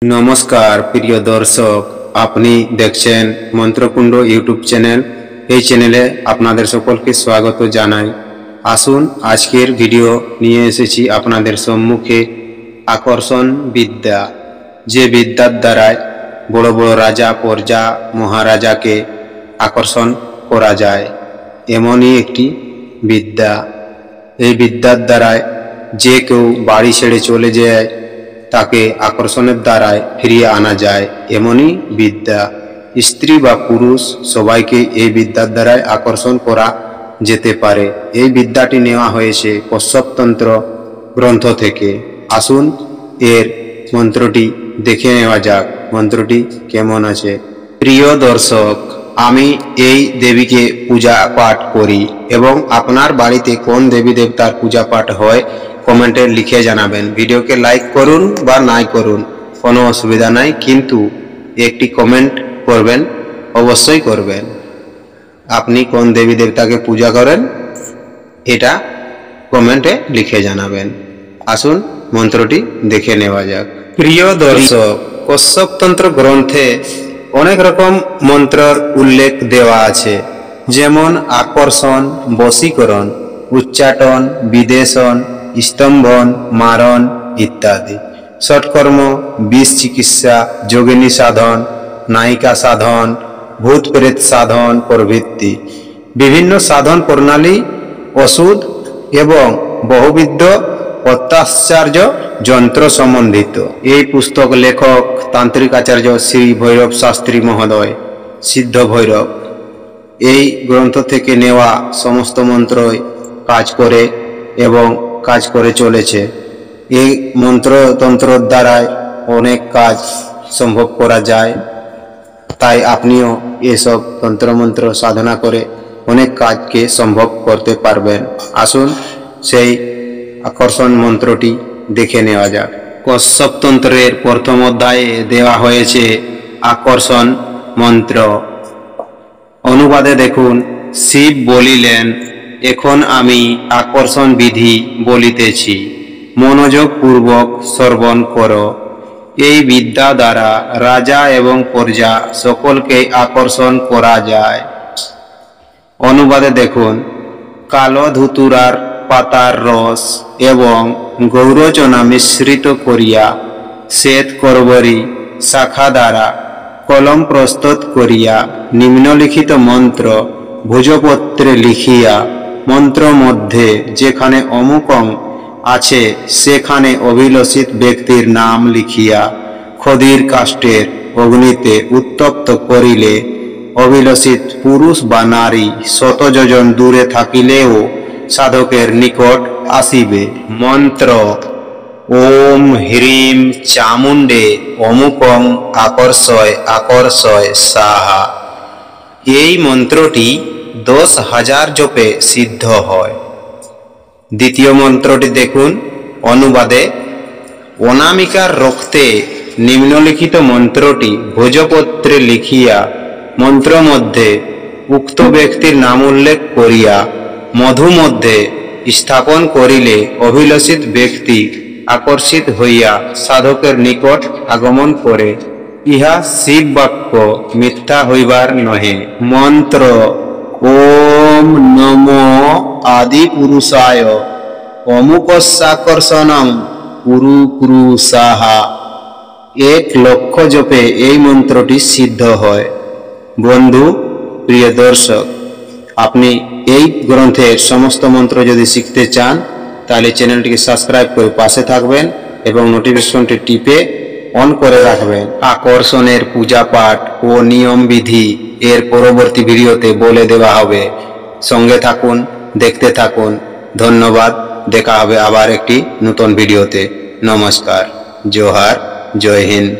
नमस्कार प्रिय दर्शक आपनी देखছেন मंत्रकुंड यूट्यूब चैनल। এই চ্যানেলে আপনাদের সকলকে স্বাগত জানাই। আসুন আজকের ভিডিও নিয়ে এসেছি আপনাদের সম্মুখে আকর্ষণ বিদ্যা, যে বিদ্যার দ্বারা বড় বড় রাজা প্রজা মহারাজাকে আকর্ষণ করা যায় এমনই একটি বিদ্যা। এই বিদ্যার দ্বারা যে কেউ বাড়ি ছেড়ে চলে যায় তাকে আকর্ষণের দ্বারায় ফিরিয়ে আনা যায় এমনই বিদ্যা। স্ত্রী বা পুরুষ সবাইকে এই বিদ্যার দ্বারায় আকর্ষণ করা যেতে পারে। এই বিদ্যাটি নেওয়া হয়েছে কশ্যপতন্ত্র গ্রন্থ থেকে। আসুন এর মন্ত্রটি দেখে নেওয়া যাক, মন্ত্রটি কেমন আছে। প্রিয় দর্শক, আমি এই দেবীকে পূজা পাঠ করি এবং আপনার বাড়িতে কোন দেবী দেবতার পূজা পাঠ হয় কমেন্টে লিখে জানাবেন। ভিডিওকে লাইক করুন বা নাই করুন কোনো অসুবিধা নাই, কিন্তু একটি কমেন্ট করবেন, অবশ্যই করবেন। আপনি কোন দেবী দেবতাকে পূজা করেন এটা কমেন্টে লিখে জানাবেন। আসুন মন্ত্রটি দেখে নেওয়া যাক। প্রিয় দর্শক, কশ্যপতন্ত্র গ্রন্থে অনেক রকম মন্ত্রের উল্লেখ দেওয়া আছে, যেমন আকর্ষণ, বশীকরণ, উচ্চাটন, বিদেশন, স্তম্ভন, মারণ ইত্যাদি। ষটকর্ম, বিষ চিকিৎসা, যোগিনী সাধন, নায়িকা সাধন, ভূত প্রেত সাধন প্রভৃতি বিভিন্ন সাধন প্রণালী, ওষুধ এবং বহুবিধ অত্যাচার্য যন্ত্র সম্বন্ধিত। এই পুস্তক লেখক তান্ত্রিক আচার্য শ্রী ভৈরব শাস্ত্রী মহোদয়, সিদ্ধ ভৈরব। এই গ্রন্থ থেকে নেওয়া সমস্ত মন্ত্রই কাজ করে এবং কাজ করে চলেছে। এই মন্ত্রতন্ত্রের দ্বারায় অনেক কাজ সম্ভব করা যায়, তাই আপনিও এসব তন্ত্রমন্ত্র সাধনা করে অনেক কাজকে সম্ভব করতে পারবেন। আসুন সেই আকর্ষণ মন্ত্রটি দেখে নেওয়া যাক। কশ্যপতন্ত্রের প্রথম অধ্যায়ে দেওয়া হয়েছে আকর্ষণ মন্ত্র। অনুবাদে দেখুন, শিব বলিলেন, এখন আমি আকর্ষণ বিধি বলিতেছি, মনোযোগ পূর্বক শ্রবণ করো। এই বিদ্যা দ্বারা রাজা এবং প্রজা সকলকে আকর্ষণ করা যায়। অনুবাদে দেখুন, কালো ধুতুরার পাতার রস এবং গৌরচনা মিশ্রিত করিয়া শ্বেত করবরী শাখা দ্বারা কলম প্রস্তুত করিয়া নিম্নলিখিত মন্ত্র ভুজপত্রে লিখিয়া মন্ত্র মধ্যে যেখানে অমুকং আছে সেখানে অভিলষিত ব্যক্তির নাম লিখিয়া খদির কাষ্ঠের অগ্নিতে উত্তপ্ত করিলে অভিলষিত পুরুষ বা নারী শত যোজন দূরে থাকিলেও সাধকের নিকট আসিবে। মন্ত্র: ওম হ্রিম চামুণ্ডে অমুকং আকর্ষয় আকর্ষয় সাহা। এই মন্ত্রটি 10,000 জপে সিদ্ধ হয়। দ্বিতীয় মন্ত্রটি দেখুন। অনুবাদে, অনামিকার রক্তে নিম্নলিখিত মন্ত্রটি ভোজপত্রে লিখিয়া মন্ত্র মধ্যে উক্ত ব্যক্তির নাম উল্লেখ করিয়া মধু মধ্যে স্থাপন করিলে অভিলষিত ব্যক্তি আকর্ষিত হইয়া সাধকের নিকট আগমন করে। ইহা শিব বাক্য, মিথ্যা হইবার নহে। মন্ত্র: ওম নমো আদি পুরুষায় অমুকস্যাকর্ষণং কুরু কুরু সাহা। 1,00,000 জপে এই মন্ত্রটি সিদ্ধ হয়। বন্ধু, প্রিয় দর্শক, আপনি এই গ্রন্থের সমস্ত মন্ত্র যদি শিখতে চান তাহলে চ্যানেলটিকে সাবস্ক্রাইব করে পাশে থাকবেন এবং নোটিফিকেশনটি টিপে অন করে রাখবেন। আকর্ষণের পূজা পাঠ ও নিয়ম বিধি এর পরবর্তী ভিডিওতে বলে দেওয়া হবে। সঙ্গে থাকুন, দেখতে থাকুন। ধন্যবাদ। দেখা হবে আবার একটি নতুন ভিডিওতে। নমস্কার, জোহার, জয় হিন্দ।